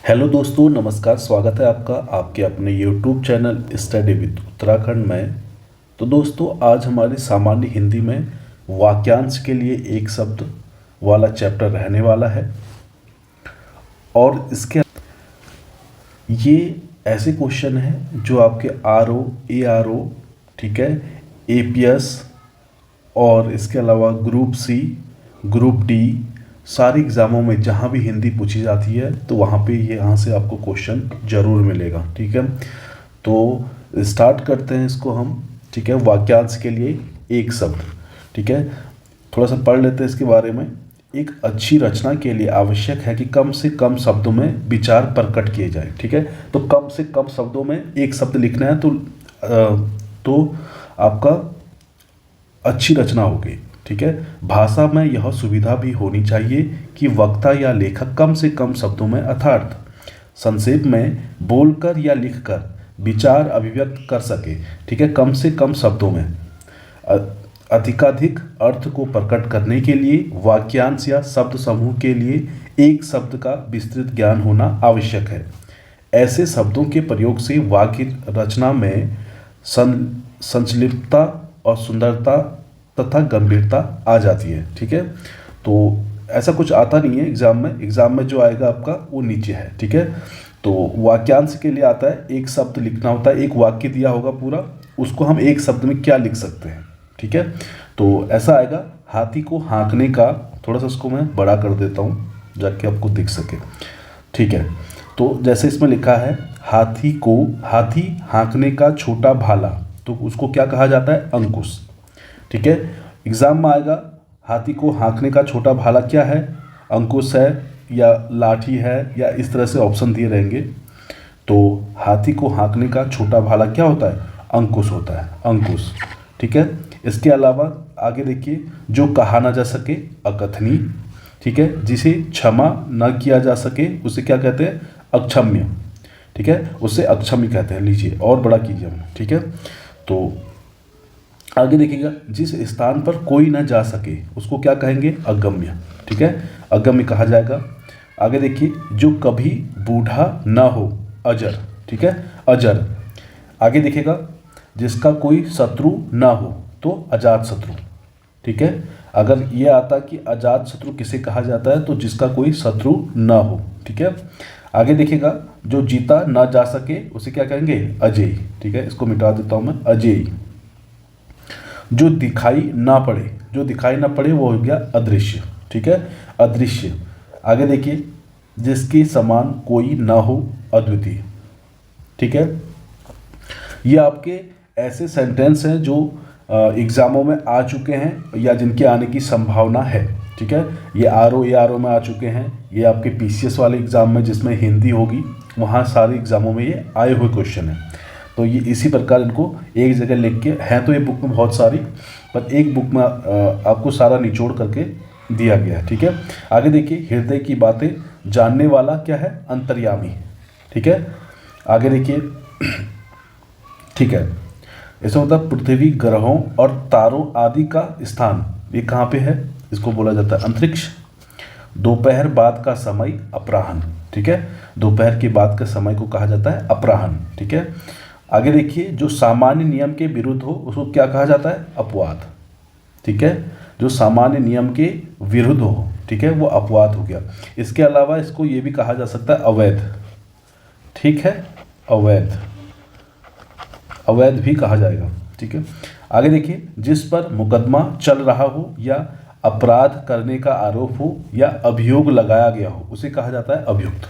Hello दोस्तों, नमस्कार। स्वागत है आपका आपके अपने YouTube channel study with Uttarakhand में। तो दोस्तों, आज हमारी सामान्य हिंदी में वाक्यांश के लिए एक शब्द वाला चैप्टर रहने वाला है। और इसके ये ऐसे क्वेश्चन हैं जो आपके ARO, ठीक है, APS और इसके अलावा ग्रुप सी, ग्रुप डी, सारे एग्ज़ामों में जहाँ भी हिंदी पूछी जाती है तो वहाँ पे यहाँ से आपको क्वेश्चन ज़रूर मिलेगा। ठीक है, तो स्टार्ट करते हैं इसको हम। ठीक है, वाक्यांश के लिए एक शब्द। ठीक है, थोड़ा सा पढ़ लेते हैं इसके बारे में। एक अच्छी रचना के लिए आवश्यक है कि कम से कम शब्दों में विचार प्रकट किए जाए। ठीक है, तो कम से कम शब्दों में एक शब्द लिखना है तो आपका अच्छी रचना होगी। ठीक है, भाषा में यह सुविधा भी होनी चाहिए कि वक्ता या लेखक कम से कम शब्दों में अर्थात संक्षेप में बोलकर या लिखकर विचार अभिव्यक्त कर सके। ठीक है, कम से कम शब्दों में अधिकाधिक अर्थ को प्रकट करने के लिए वाक्यांश या शब्द समूह के लिए एक शब्द का विस्तृत ज्ञान होना आवश्यक है। ऐसे शब्दों के प्रयोग से वाक्य रचना में संक्षिप्तता और सुंदरता तथा गंभीरता आ जाती है। ठीक है, तो ऐसा कुछ आता नहीं है एग्जाम में जो आएगा आपका वो नीचे है। ठीक है, तो वाक्यांश के लिए आता है एक शब्द लिखना होता है, एक वाक्य दिया होगा पूरा, उसको हम एक शब्द में क्या लिख सकते हैं। ठीक है, तो ऐसा आएगा हाथी को हाँकने का, थोड़ा सा उसको मैं बड़ा कर देता हूँ जाके आपको दिख सके। ठीक है, तो जैसे इसमें लिखा है हाथी हाँकने का छोटा भाला, तो उसको क्या कहा जाता है? अंकुश। ठीक है, एग्जाम में आएगा हाथी को हाँकने का छोटा भाला क्या है? अंकुश है या लाठी है, या इस तरह से ऑप्शन दिए रहेंगे। तो हाथी को हाँकने का छोटा भाला क्या होता है? अंकुश होता है, अंकुश। ठीक है, इसके अलावा आगे देखिए, जो कहा ना जा सके अकथनीय। ठीक है, जिसे क्षमा न किया जा सके उसे क्या कहते हैं? अक्षम्य। ठीक है, उसे अक्षम्य कहते हैं। लीजिए और बड़ा कीजिए हम। ठीक है, तो आगे देखिएगा, जिस स्थान पर कोई न जा सके उसको क्या कहेंगे? अगम्य। ठीक है, अगम्य कहा जाएगा। आगे देखिए, जो कभी बूढ़ा न हो, अजर। ठीक है, अजर। आगे देखिएगा, जिसका कोई शत्रु न हो तो अजात शत्रु। ठीक है, अगर ये आता कि अजात शत्रु किसे कहा जाता है, तो जिसका कोई शत्रु न हो। ठीक है, आगे देखिएगा, जो जीता ना जा सके उसे क्या कहेंगे? अजेय। ठीक है, इसको मिटा देता हूं मैं, अजेय। जो दिखाई ना पड़े वो हो गया अदृश्य। ठीक है, अदृश्य। आगे देखिए, जिसके समान कोई ना हो, अद्वितीय। ठीक है, ये आपके ऐसे सेंटेंस हैं जो एग्जामों में आ चुके हैं या जिनके आने की संभावना है। ठीक है, ये ARO में आ चुके हैं, ये आपके PCS वाले एग्जाम में जिसमें हिंदी होगी वहाँ सारे एग्जामों में ये आए हुए क्वेश्चन हैं। तो ये इसी प्रकार इनको एक जगह लिख के हैं, तो ये बुक में बहुत सारी, पर एक बुक में आपको सारा निचोड़ करके दिया गया है। ठीक है, आगे देखिए, हृदय की बातें जानने वाला क्या है? अंतर्यामी। ठीक है, आगे देखिए, ठीक है, इसमें मतलब पृथ्वी, ग्रहों और तारों आदि का स्थान ये कहाँ पे है? इसको बोला जाता है अंतरिक्ष। दोपहर बाद का समय अपराह्न। ठीक है, दोपहर के बाद के समय को कहा जाता है अपराह्न। ठीक है, आगे देखिए, जो सामान्य नियम के विरुद्ध हो उसको क्या कहा जाता है? अपवाद। ठीक है, जो सामान्य नियम के विरुद्ध हो, ठीक है, वो अपवाद हो गया। इसके अलावा इसको ये भी कहा जा सकता है अवैध। ठीक है, अवैध भी कहा जाएगा। ठीक है, आगे देखिए, जिस पर मुकदमा चल रहा हो या अपराध करने का आरोप हो या अभियोग लगाया गया हो उसे कहा जाता है अभियुक्त।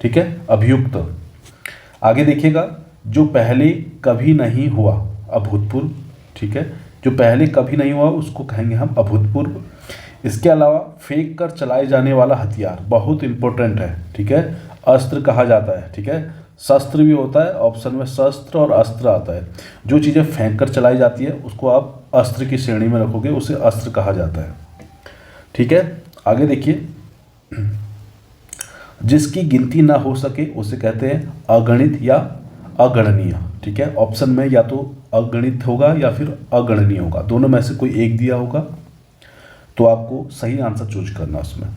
ठीक है, अभियुक्त। आगे देखिएगा, जो पहले कभी नहीं हुआ, अभूतपूर्व। ठीक है, जो पहले कभी नहीं हुआ उसको कहेंगे हम अभूतपूर्व। इसके अलावा फेंक कर चलाए जाने वाला हथियार बहुत इंपॉर्टेंट है। ठीक है, अस्त्र कहा जाता है। ठीक है, शस्त्र भी होता है, ऑप्शन में शस्त्र और अस्त्र आता है। जो चीज़ें फेंक कर चलाई जाती है उसको आप अस्त्र की श्रेणी में रखोगे, उसे अस्त्र कहा जाता है। ठीक है, आगे देखिए, जिसकी गिनती ना हो सके उसे कहते हैं अगणित या अगणनीय। ठीक है, ऑप्शन में या तो अगणित होगा या फिर अगणनीय होगा, दोनों में से कोई एक दिया होगा, तो आपको सही आंसर चूज करना उसमें।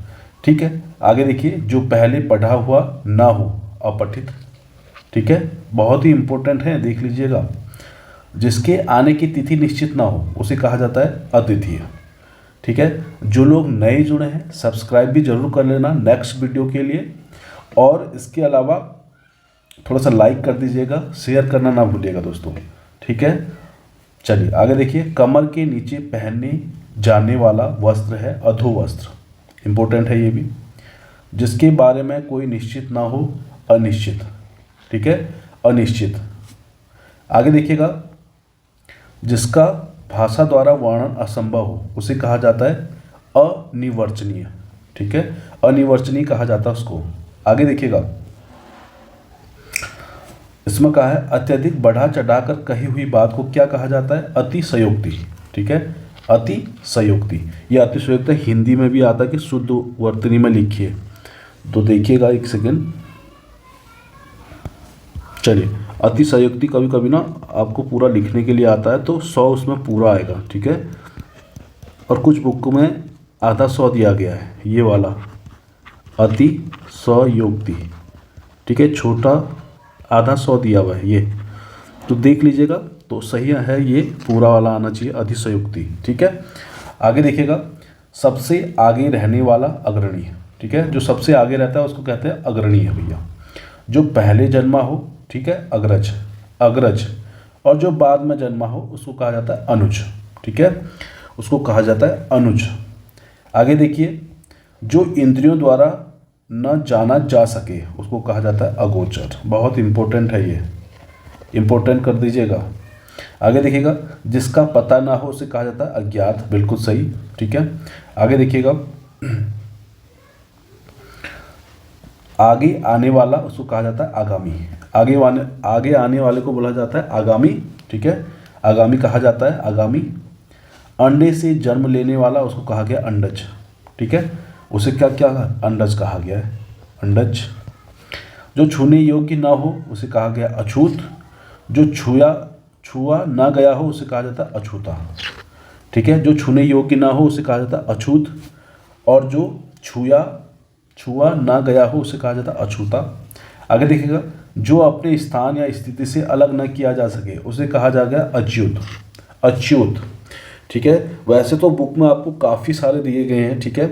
ठीक है, आगे देखिए, जो पहले पढ़ा हुआ ना हो, अपठित। ठीक है, बहुत ही इंपॉर्टेंट है, देख लीजिएगा। जिसके आने की तिथि निश्चित ना हो उसे कहा जाता है अतिथि। ठीक है, जो लोग नए जुड़े हैं सब्सक्राइब भी जरूर कर लेना नेक्स्ट वीडियो के लिए, और इसके अलावा थोड़ा सा लाइक कर दीजिएगा, शेयर करना ना भूलिएगा दोस्तों। ठीक है, चलिए आगे देखिए, कमर के नीचे पहने जाने वाला वस्त्र है अधोवस्त्र, इंपॉर्टेंट है ये भी। जिसके बारे में कोई निश्चित ना हो, अनिश्चित। ठीक है, अनिश्चित। आगे देखिएगा, जिसका भाषा द्वारा वर्णन असंभव हो उसे कहा जाता है अनिर्वचनीय। ठीक है, अनिर्वचनीय कहा जाता है उसको। आगे देखिएगा, इसमें कहा है अत्यधिक बढ़ा चढ़ाकर कही हुई बात को क्या कहा जाता है, अतिशयोक्ति। ठीक है, अतिशयोक्ति। ये अतिशयोक्ति हिंदी में भी आता है कि शुद्ध वर्तनी में लिखिए, तो देखिएगा एक सेकेंड। चलिए, अतिशयोक्ति कभी कभी ना आपको पूरा लिखने के लिए आता है तो 100 उसमें पूरा आएगा। ठीक है, और कुछ बुक में आधा 100 दिया गया है, ये वाला अतिशयोक्ति। ठीक है, छोटा आधा 100 दिया हुआ है ये, तो देख लीजिएगा, तो सही है, ये पूरा वाला आना चाहिए अतिशयोक्ति। ठीक है, आगे देखिएगा, सबसे आगे रहने वाला अग्रणी। ठीक है, जो सबसे आगे रहता है उसको कहते हैं अग्रणी है भैया। जो पहले जन्मा हो, ठीक है, अग्रज, अग्रज। और जो बाद में जन्मा हो उसको कहा जाता है अनुज। ठीक है, उसको कहा जाता है अनुज। आगे देखिए, जो इंद्रियों द्वारा न जाना जा सके उसको कहा जाता है अगोचर। बहुत इंपॉर्टेंट है ये, इंपॉर्टेंट कर दीजिएगा। आगे देखिएगा, जिसका पता ना हो उसे कहा जाता है अज्ञात, बिल्कुल सही। ठीक है, आगे देखिएगा, आगे आने वाला उसको कहा जाता है आगामी। आगे आने वाले को बोला जाता है आगामी। ठीक है, आगामी कहा जाता है आगामी। अंडे से जन्म लेने वाला उसको कहा गया अंडज। ठीक है, उसे क्या क्या अंडज कहा गया है, अंडज। जो छूने योग्य ना हो उसे कहा गया अछूत। जो छुआ ना गया हो उसे कहा जाता है अछूता। ठीक है, जो छूने योग्य ना हो उसे कहा जाता है अछूत, और जो छुआ ना गया हो उसे कहा जाता है अछूता। आगे देखिएगा, जो अपने स्थान या स्थिति से अलग न किया जा सके उसे कहा जा गया अच्युत, अच्युत। ठीक है, वैसे तो बुक में आपको काफ़ी सारे दिए गए हैं। ठीक है,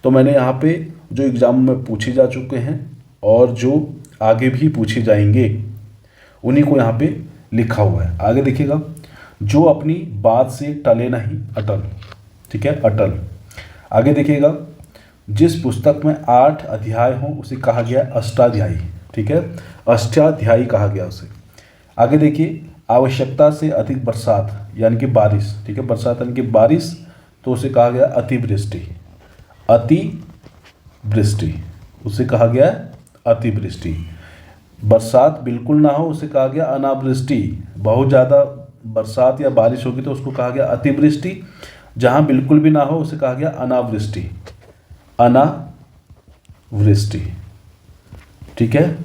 तो मैंने यहाँ पे जो एग्ज़ाम में पूछे जा चुके हैं और जो आगे भी पूछे जाएंगे उन्हीं को यहाँ पे लिखा हुआ है। आगे देखिएगा, जो अपनी बात से टले नहीं, अटल। ठीक है, अटल। आगे देखिएगा, जिस पुस्तक में 8 अध्याय हों उसे कहा गया अष्टाध्यायी। ठीक है, अष्टाध्यायी कहा गया उसे। आगे देखिए, आवश्यकता से अधिक बरसात यानी कि बारिश। ठीक है, बरसात यानी कि बारिश, तो उसे कहा गया अतिवृष्टि। अतिवृष्टि उसे कहा गया अतिवृष्टि। बरसात बिल्कुल ना हो उसे कहा गया अनावृष्टि। बहुत ज़्यादा बरसात या बारिश होगी तो उसको कहा गया अतिवृष्टि। जहाँ बिल्कुल भी ना हो उसे कहा गया अनावृष्टि, अनावृष्टि। ठीक है,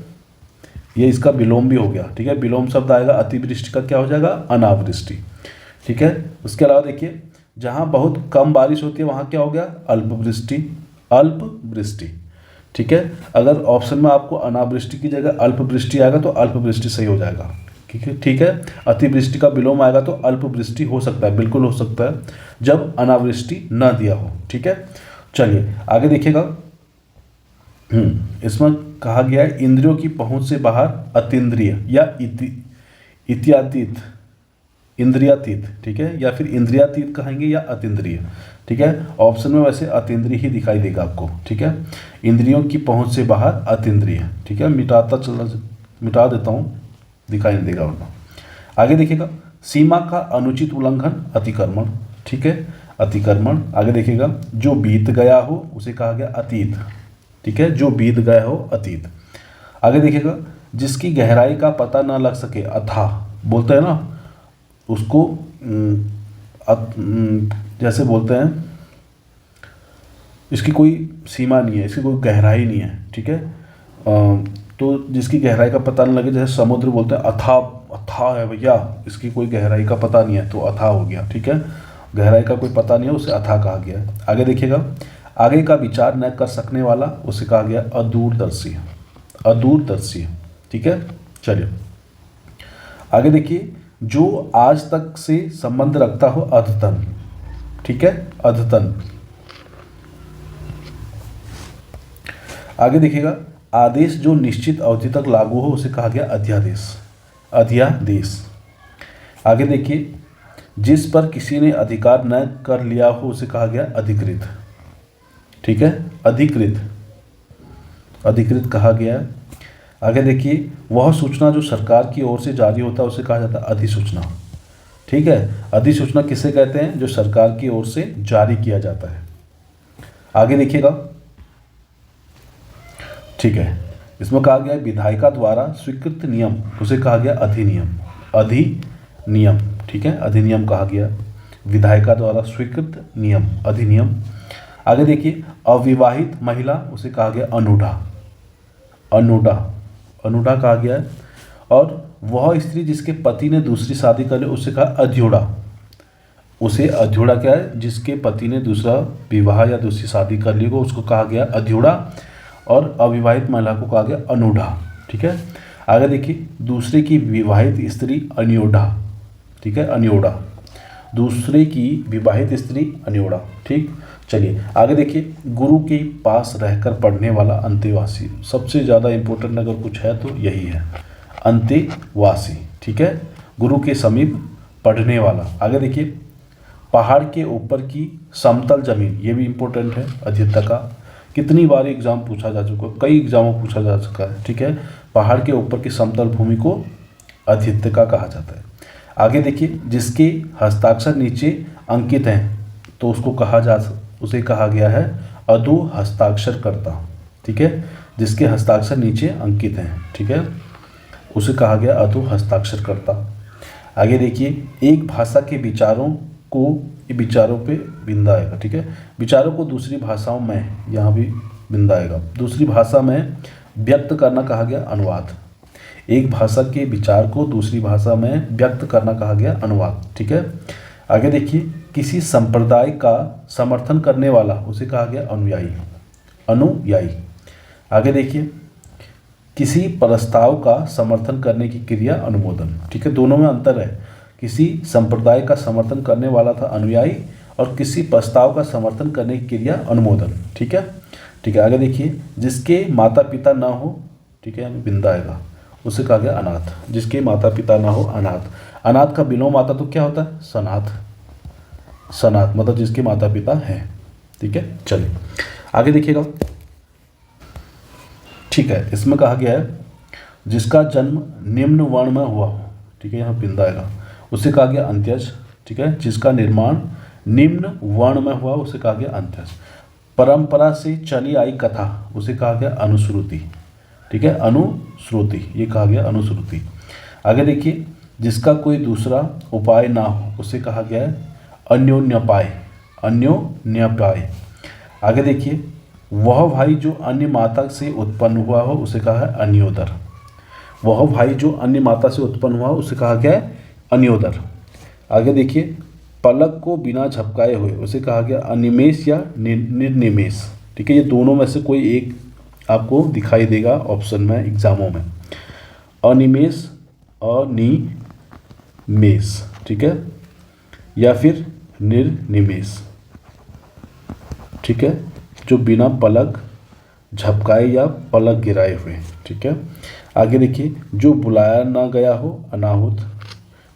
ये इसका विलोम भी हो गया। ठीक है, विलोम शब्द आएगा, अतिवृष्टि का क्या हो जाएगा, अनावृष्टि। ठीक है, उसके अलावा देखिए, जहाँ बहुत कम बारिश होती है वहाँ क्या हो गया, अल्पवृष्टि, अल्पवृष्टि। ठीक है, अगर ऑप्शन में आपको अनावृष्टि की जगह अल्पवृष्टि आएगा तो अल्पवृष्टि सही हो जाएगा। ठीक है, अतिवृष्टि का विलोम आएगा तो अल्पवृष्टि हो सकता है, बिल्कुल हो सकता है, जब अनावृष्टि न दिया हो। ठीक है, चलिए आगे देखिएगा, इसमें कहा गया है इंद्रियों की पहुंच से बाहर अतीन्द्रिय या इत्यातीत, इंद्रियातीत। ठीक है, या फिर इंद्रियातीत कहेंगे या अतीन्द्रिय। ठीक है, ऑप्शन में वैसे अतीन्द्रिय ही दिखाई देगा आपको। ठीक है, इंद्रियों की पहुंच से बाहर अतीन्द्रिय। ठीक है, मिटा देता हूँ, दिखाई नहीं देगा वरना। आगे देखिएगा, सीमा का अनुचित उल्लंघन अतिक्रमण। ठीक है, अतिक्रमण। आगे देखिएगा, जो बीत गया हो उसे कहा गया अतीत। ठीक है, जो बीत गया हो अतीत। आगे देखिएगा, जिसकी गहराई का पता ना लग सके, अथाह बोलते हैं ना उसको, जैसे बोलते हैं इसकी कोई सीमा नहीं है, इसकी कोई गहराई नहीं है। ठीक है, तो जिसकी गहराई का पता नहीं लगे, जैसे समुद्र बोलते हैं अथाह, अथाह है भैया, इसकी कोई गहराई का पता नहीं है तो अथाह हो गया। ठीक है, गहराई का कोई पता नहीं है उसे अथाह कहा गया है। आगे देखिएगा, आगे का विचार न कर सकने वाला उसे कहा गया अदूरदर्शी। अदूरदर्शी, ठीक है। चलिए आगे देखिए, जो आज तक से संबंध रखता हो अद्यतन, ठीक है, अद्यतन। आगे देखिएगा, आदेश जो निश्चित अवधि तक लागू हो उसे कहा गया अध्यादेश। अध्यादेश। आगे देखिए, जिस पर किसी ने अधिकार न कर लिया हो उसे कहा गया अधिकृत, ठीक है, अधिकृत, अधिकृत कहा गया। आगे देखिए, वह सूचना जो सरकार की ओर से जारी होता है उसे कहा जाता है अधिसूचना, ठीक है। अधिसूचना किसे कहते हैं? जो सरकार की ओर से जारी किया जाता है। आगे देखिएगा, ठीक है, इसमें कहा गया विधायिका द्वारा स्वीकृत नियम उसे कहा गया अधिनियम। अधिनियम, ठीक है, अधिनियम कहा गया। विधायिका द्वारा स्वीकृत नियम, अधिनियम। आगे देखिए, अविवाहित महिला उसे कहा गया अनूढ़ा। अनूढ़ा, अनूढ़ा कहा गया है। और वह स्त्री जिसके पति ने दूसरी शादी कर ली उसे कहा अध्योड़ा। उसे अध्योड़ा क्या है? जिसके पति ने दूसरा विवाह या दूसरी शादी कर ली हो उसको कहा गया अध्योड़ा। और अविवाहित महिला को कहा गया अनूढ़ा, ठीक है। आगे देखिए, दूसरे की विवाहित स्त्री अन्योढ़ा, ठीक है, अन्योढ़ा। दूसरे की विवाहित स्त्री अन्योढ़ा, ठीक। चलिए आगे देखिए, गुरु के पास रहकर पढ़ने वाला अंतेवासी। सबसे ज़्यादा इम्पोर्टेंट अगर कुछ है तो यही है, अंतेवासी, ठीक है, गुरु के समीप पढ़ने वाला। आगे देखिए, पहाड़ के ऊपर की समतल जमीन, ये भी इम्पोर्टेंट है, अध्येता का। कितनी बार एग्जाम पूछा जा चुका है, कई एग्जामों पूछा जा चुका है, ठीक है। पहाड़ के ऊपर की समतल भूमि को अध्येता कहा जाता है। आगे देखिए, जिसके हस्ताक्षर नीचे अंकित हैं तो उसे कहा गया है अधो हस्ताक्षरकर्ता, ठीक है। जिसके हस्ताक्षर नीचे अंकित हैं, ठीक है, उसे कहा गया अधो हस्ताक्षरकर्ता। आगे देखिए, एक भाषा के विचारों को, ये विचारों पे बिंदा आएगा, ठीक है। विचारों को दूसरी भाषाओं में, यहाँ भी बिंदा आएगा, दूसरी भाषा में व्यक्त करना कहा गया अनुवाद। एक भाषा के विचार को दूसरी भाषा में व्यक्त करना कहा गया अनुवाद, ठीक है। आगे देखिए, किसी संप्रदाय का समर्थन करने वाला उसे कहा गया अनुयायी। अनुयायी। आगे देखिए, किसी प्रस्ताव का समर्थन करने की क्रिया अनुमोदन, ठीक है। दोनों में अंतर है, किसी संप्रदाय का समर्थन करने वाला था अनुयायी और किसी प्रस्ताव का समर्थन करने की क्रिया अनुमोदन, ठीक है, ठीक है। आगे देखिए, जिसके माता पिता ना हो, ठीक है, बिंदा आएगा, उसे कहा गया अनाथ। जिसके माता पिता ना हो, अनाथ। अनाथ का विलोम आता तो क्या होता है? सनाथ। सनाथ मतलब जिसके माता पिता हैं, ठीक है। चलिए आगे देखिएगा, ठीक है, इसमें कहा गया है जिसका जन्म निम्न वर्ण में हुआ हो, ठीक है, यहाँ बिंदा आएगा, उसे कहा गया अंत्यज, ठीक है। जिसका निर्माण निम्न वर्ण में हुआ उसे कहा गया अंत्यज। परंपरा से चली आई कथा उसे कहा गया अनुश्रुति, ठीक है, अनुश्रुति, ये कहा गया अनुश्रुति। आगे देखिए, जिसका कोई दूसरा उपाय ना हो उसे कहा गया है अन्योन्यपाय। अन्योन्यपाय। आगे देखिए, वह भाई जो अन्य माता से उत्पन्न हुआ हो उसे कहा है अन्योदर। वह भाई जो अन्य माता से उत्पन्न हुआ हो उसे कहा गया है अन्योदर। आगे देखिए, पलक को बिना झपकाए हुए उसे कहा गया अनिमेष या निर्निमेष, ठीक है। ये दोनों में से कोई एक आपको दिखाई देगा ऑप्शन में एग्जामों में, अनिमेष, अनिमेष, ठीक है, या फिर निर्निमेष, ठीक है, जो बिना पलक झपकाए या पलक गिराए हुए, ठीक है। आगे देखिए, जो बुलाया ना गया हो अनाहुत,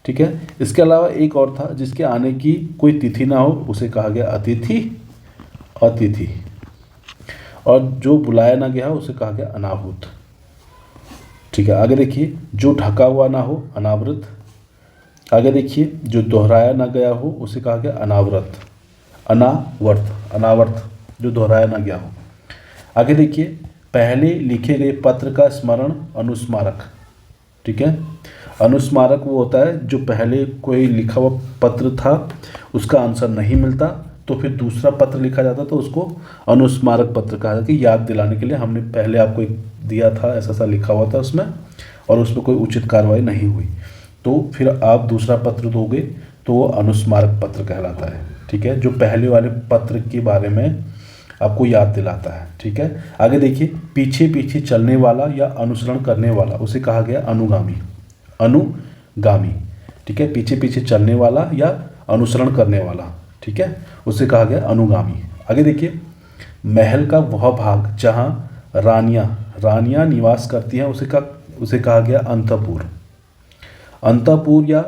ठीक है। इसके अलावा एक और था, जिसके आने की कोई तिथि ना हो उसे कहा गया अतिथि। अतिथि। और जो बुलाया ना गया हो उसे कहा गया अनाहुत, ठीक है। आगे देखिए, जो ढका हुआ ना हो अनावृत। आगे देखिए, जो दोहराया ना गया हो उसे कहा गया अनावृत। अनावर्त, अनावर्त, जो दोहराया ना गया हो। आगे देखिए, पहले लिखे गए पत्र का स्मरण अनुस्मारक, ठीक है। अनुस्मारक वो होता है जो पहले कोई लिखा हुआ पत्र था उसका आंसर नहीं मिलता तो फिर दूसरा पत्र लिखा जाता तो उसको अनुस्मारक पत्र कहा जाता है। याद दिलाने के लिए हमने पहले आपको एक दिया था, ऐसा सा लिखा हुआ था उसमें और उसमें कोई उचित कार्रवाई नहीं हुई तो फिर आप दूसरा पत्र दोगे तो वो अनुस्मारक पत्र कहलाता है, ठीक है। जो पहले वाले पत्र के बारे में आपको याद दिलाता है। ठीक है, आगे देखिए, पीछे पीछे चलने वाला या अनुसरण करने वाला उसे कहा गया अनुगामी। अनुगामी, ठीक है, पीछे पीछे चलने वाला या अनुसरण करने वाला, ठीक है, उसे कहा गया अनुगामी। आगे देखिए, महल का वह भाग जहाँ रानियाँ निवास करती हैं उसे कहा गया अंतःपुर। अंतःपुर या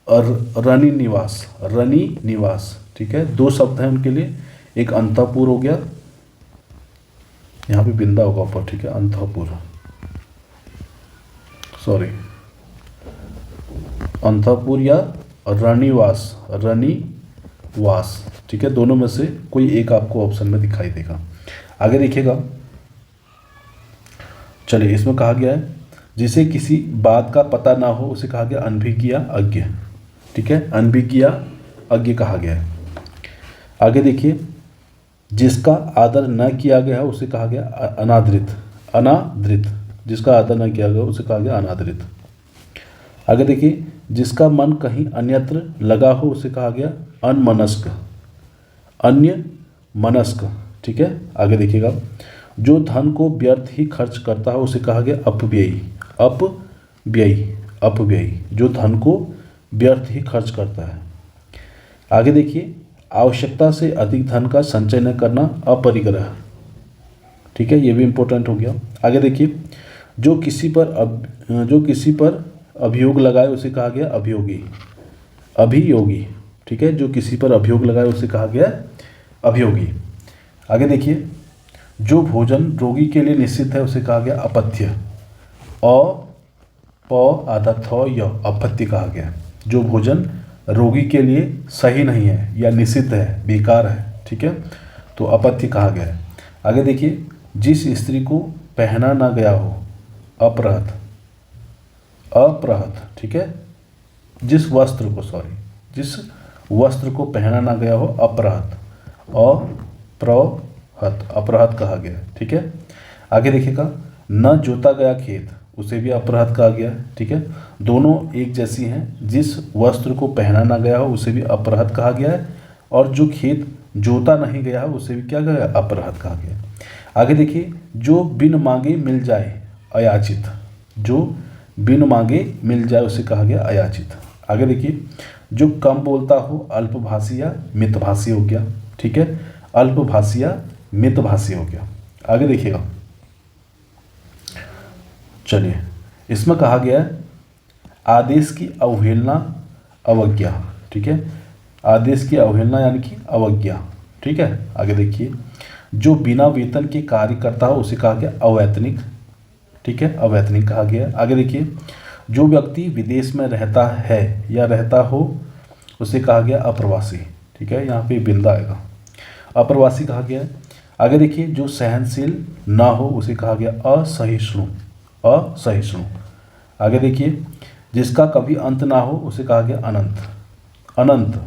रनि निवास, ठीक है, दो शब्द हैं उनके लिए, एक अंतःपुर हो गया, यहाँ पे बिंदा होगा ऊपर, ठीक है, अंतःपुर, सॉरी, अंतःपुर या रनिवास, ठीक है, दोनों में से कोई एक आपको ऑप्शन में दिखाई देगा। आगे देखिएगा, चलिए, इसमें कहा गया है जिसे किसी बात का पता ना हो उसे कहा गया अनभिज्ञ अज्ञ, ठीक है, अनभिज्ञ अज्ञ कहा गया है। आगे देखिए, जिसका आदर न किया गया है उसे कहा गया अनादृत, जिसका आदर न किया गया उसे कहा गया अनादृत। आगे देखिए, जिसका मन कहीं अन्यत्र लगा हो उसे कहा गया अन्यमनस्क, ठीक है। आगे देखिएगा, जो धन को व्यर्थ ही खर्च करता है उसे कहा गया अपव्ययी, जो धन को व्यर्थ ही खर्च करता है। आगे देखिए, आवश्यकता से अधिक धन का संचय न करना अपरिग्रह, ठीक है, ये भी इंपॉर्टेंट हो गया। आगे देखिए, जो किसी पर अभियोग लगाए उसे कहा गया अभियोगी, ठीक है, जो किसी पर अभियोग लगाए उसे कहा गया अभियोगी। आगे देखिए, जो भोजन रोगी के लिए निश्चित है उसे कहा गया अपथ्य, अपथ्य कहा गया। जो भोजन रोगी के लिए सही नहीं है या निषिद्ध है, बेकार है, ठीक है, तो अपथ्य कहा गया है। आगे देखिए, जिस स्त्री को पहना ना गया हो अपरहत, ठीक है, जिस वस्त्र को पहना ना गया हो अपरहत, अपरहत कहा गया, ठीक है। आगे देखिएगा, न जोता गया खेत उसे भी अपरहत कहा गया, ठीक है, दोनों एक जैसी हैं। जिस वस्त्र को पहना ना गया हो उसे भी अपरहत कहा गया है, और जो खेत जोता नहीं गया है उसे भी क्या कहा गया, अपरहत कहा गया। आगे देखिए, जो बिन मांगे मिल जाए अयाचित, जो बिन मांगे मिल जाए उसे कहा गया अयाचित। आगे देखिए, जो कम बोलता हो अल्पभाषी या मितभाषी हो गया, ठीक है, अल्पभाषी या मितभाषी हो गया। आगे देखिएगा, चलिए, इसमें कहा गया है आदेश की अवहेलना अवज्ञा, ठीक है, आदेश की अवहेलना यानी कि अवज्ञा, ठीक है। आगे देखिए, जो बिना वेतन के कार्य करता हो उसे कहा गया अवैतनिक, ठीक है, अवैतनिक कहा गया। आगे देखिए, जो व्यक्ति विदेश में रहता है या रहता हो उसे कहा गया अप्रवासी, ठीक है, यहाँ पे बिंदा आएगा, अप्रवासी कहा गया। आगे देखिए, जो सहनशील ना हो उसे कहा गया असहिष्णु। आगे देखिए, जिसका कभी अंत ना हो उसे कहा गया अनंत,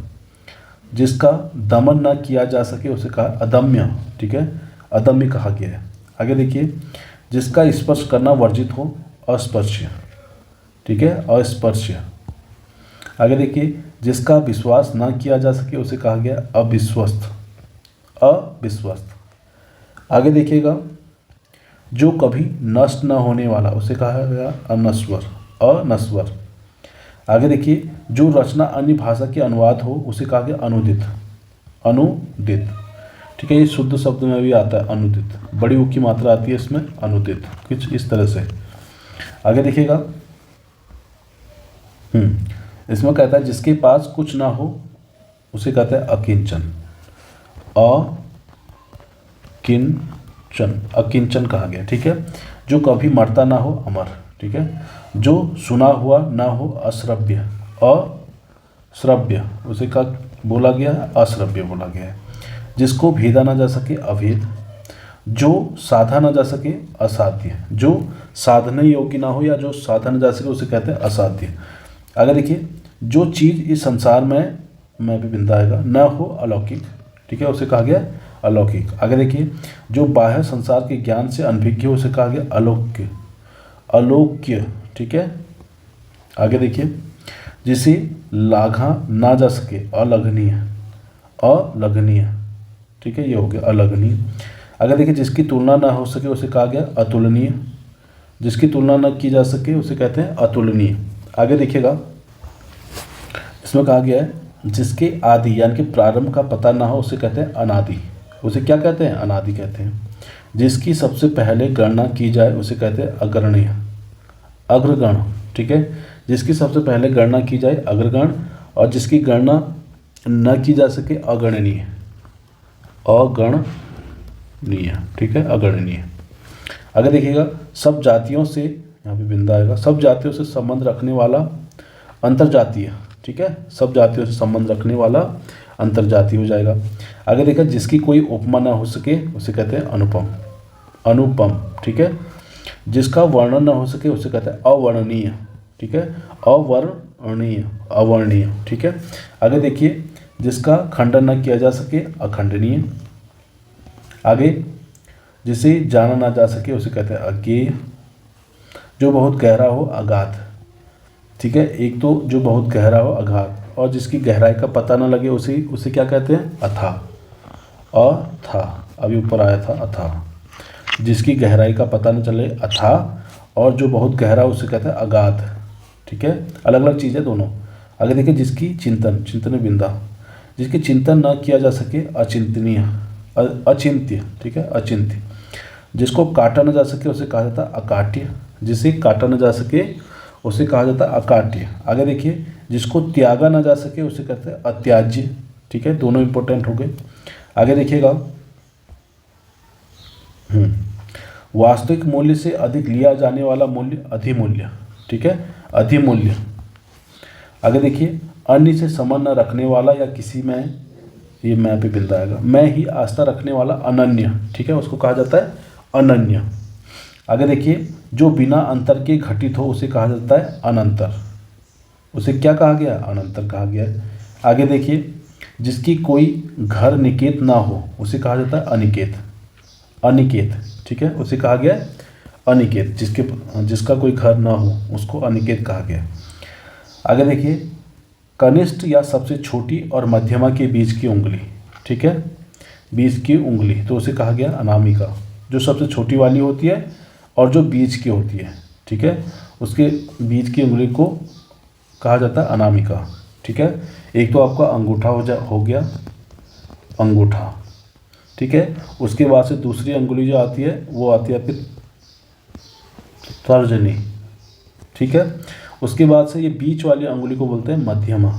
जिसका दमन ना किया जा सके उसे कहा अदम्य, ठीक है, अदम्य कहा गया है। आगे देखिए, जिसका स्पर्श करना वर्जित हो अस्पर्श्य, ठीक है, अस्पर्श्य। आगे देखिए, जिसका विश्वास ना किया जा सके उसे कहा गया अविश्वस्त। आगे देखिएगा, जो कभी नष्ट न होने वाला उसे कहा गया अनश्वर। आगे देखिए, जो रचना अन्य भाषा के अनुवाद हो उसे कहा गया अनुदित, ठीक है, ये शुद्ध शब्द में भी आता है अनुदित, बड़ी ऊ की मात्रा आती है इसमें, अनुदित, कुछ इस तरह से। आगे देखिएगा, इसमें कहता है जिसके पास कुछ ना हो उसे कहता है अकिंचन कहा गया, ठीक है, जो कभी मरता ना हो अमर, ठीक है, जो सुना हुआ ना हो अश्रव्य उसे का बोला गया अश्रव्य बोला गया है। जिसको भेदा ना जा सके अभेद, जो साधा ना जा सके असाध्य, जो साधने योग्य ना हो या जो साधा ना जा सके उसे कहते हैं असाध्य। आगे देखिए, जो चीज़ इस संसार में भी बिंदा आएगा न हो अलौकिक, ठीक है, उसे कहा गया अलौकिक। आगे देखिए, जो बाह्य संसार के ज्ञान से अनभिज्ञ उसे कहा गया अलोक्य, ठीक है। आगे देखिए, जिसे लाघा ना जा सके अलघनीय, ठीक है, ये हो गया अलगनीय। अगर देखिए जिसकी तुलना ना हो सके उसे कहा गया अतुलनीय, जिसकी तुलना न की जा सके उसे कहते हैं अतुलनीय। आगे देखिएगा, इसमें कहा गया है जिसके आदि यानी कि प्रारंभ का पता ना हो उसे कहते हैं अनादि, उसे क्या कहते हैं, अनादि कहते हैं। जिसकी सबसे पहले गणना की जाए उसे कहते हैं अग्रणीय, अग्रगण, ठीक है, जिसकी सबसे पहले गणना की जाए अग्रगण, और जिसकी गणना न की जा सके अगणनीय, अगणनीय, ठीक है, अगणनीय। अगर देखिएगा सब जातियों से, यहाँ पे बिंदा आएगा, सब जातियों से संबंध रखने वाला अंतर्जातीय, ठीक है, सब जातियों से संबंध रखने वाला अंतर्जातीय हो जाएगा। अगर देखा जिसकी कोई उपमा ना हो सके उसे कहते हैं अनुपम, अनुपम, ठीक है, जिसका वर्णन ना हो सके उसे कहते हैं अवर्णनीय, ठीक है, अवर्णनीय, अवर्णनीय, ठीक है। आगे देखिए जिसका खंडन न किया जा सके अखंडनीय। आगे जिसे जाना ना जा सके उसे कहते हैं अज्ञेय। जो बहुत गहरा हो अगाध, ठीक है, एक तो जो बहुत गहरा हो अगाध, और जिसकी गहराई का पता न लगे उसे क्या कहते हैं अथाह, अथाह, अभी ऊपर आया था अथाह। जिसकी गहराई का पता न चले अथाह, और जो बहुत गहरा उसे कहते हैं अगाध, ठीक है, अलग अलग चीज़ है दोनों। आगे देखिए जिसकी चिंतन, चिंतन बिंदा, जिसकी चिंतन न किया जा सके अचिंतनीय, अचिंत्य, ठीक है, अचिंत्य। जिसको काटा न जा सके उसे कहा जाता है अकाट्य, जिसे काटा न जा सके उसे कहा जाता है अकाट्य। आगे देखिए जिसको त्यागा न जा सके उसे कहते हैं अत्याज्य, ठीक है, दोनों इंपॉर्टेंट हो गए। आगे देखिएगा वास्तविक मूल्य से अधिक लिया जाने वाला मूल्य अधिमूल्य, ठीक है, अधिमूल्य। आगे देखिए अन्य से संबंध न रखने वाला या किसी में, ये मैं पे बिंदा आएगा, मैं ही आस्था रखने वाला अनन्य, ठीक है, उसको कहा जाता है अनन्य। आगे देखिए जो बिना अंतर के घटित हो उसे कहा जाता है अनंतर, उसे क्या कहा गया, अनंतर कहा गया है। आगे देखिए जिसकी कोई घर निकेत ना हो उसे कहा जाता है अनिकेत, अनिकेत, ठीक है, उसे कहा गया है अनिकेत, जिसका कोई घर ना हो उसको अनिकेत कहा गया। आगे देखिए कनिष्ठ या सबसे छोटी और मध्यमा के बीच की उंगली, ठीक है, बीच की उंगली, तो उसे कहा गया अनामिका, जो सबसे छोटी वाली होती है और जो बीच की होती है, ठीक है, उसके बीच की उंगली को कहा जाता है अनामिका, ठीक है। एक तो आपका अंगूठा हो गया अंगूठा, ठीक है, उसके बाद से दूसरी उंगली जो आती है वो आती है आपकी तर्जनी, ठीक है। उसके बाद से ये बीच वाली उंगली को बोलते हैं मध्यमा,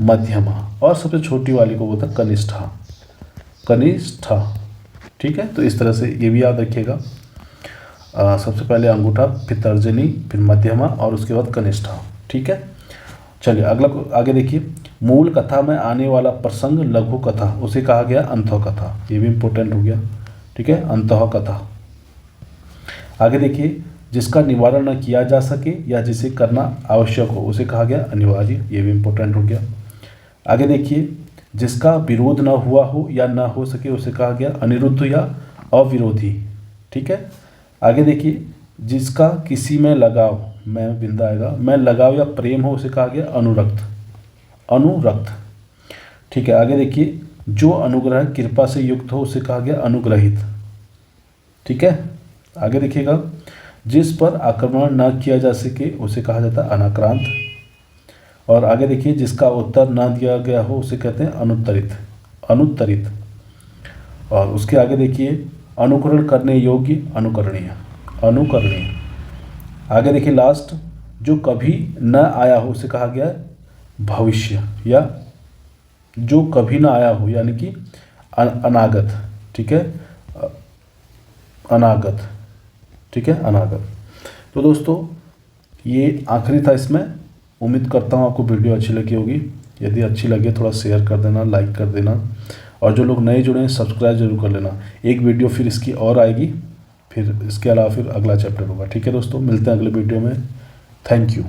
मध्यमा, और सबसे छोटी वाली को बोलते हैं कनिष्ठा, कनिष्ठा, ठीक है। तो इस तरह से ये भी याद रखिएगा, सबसे पहले अंगूठा, फिर तर्जनी, फिर मध्यमा और उसके बाद कनिष्ठा, ठीक है। चलिए अगला, आगे देखिए मूल कथा में आने वाला प्रसंग लघु कथा उसे कहा गया अंतः कथा, ये भी इम्पोर्टेंट हो गया, ठीक है, अंतः कथा। आगे देखिए जिसका निवारण न किया जा सके या जिसे करना आवश्यक हो उसे कहा गया अनिवार्य, ये भी इम्पोर्टेंट हो गया। आगे देखिए जिसका विरोध न हुआ हो या न हो सके उसे कहा गया अनिरुद्ध या अविरोधी, ठीक है। आगे देखिए जिसका किसी में लगाव, मैं बिंदा आएगा, मैं लगाव या प्रेम हो उसे कहा गया अनुरक्त, अनुरक्त, ठीक है। आगे देखिए जो अनुग्रह कृपा से युक्त हो उसे कहा गया अनुग्रहित, ठीक है। आगे देखिएगा जिस पर आक्रमण न किया जा सके उसे कहा जाता है अनाक्रांत, और आगे देखिए जिसका उत्तर न दिया गया हो उसे कहते हैं अनुत्तरित, अनुत्तरित। और उसके आगे देखिए अनुकरण करने योग्य अनुकरणीय, अनुकरणीय। आगे देखिए लास्ट जो कभी न आया हो उसे कहा गया भविष्य, या जो कभी न आया हो यानी कि अनागत, ठीक है, अनागत, ठीक है, अनागत। तो दोस्तों ये आखिरी था इसमें। उम्मीद करता हूँ आपको वीडियो अच्छी लगी होगी। यदि अच्छी लगे थोड़ा शेयर कर देना, लाइक कर देना, और जो लोग नए जुड़े हैं सब्सक्राइब जरूर कर लेना। एक वीडियो फिर इसकी और आएगी, फिर इसके अलावा फिर अगला चैप्टर होगा, ठीक है दोस्तों। मिलते हैं अगले वीडियो में। Thank you.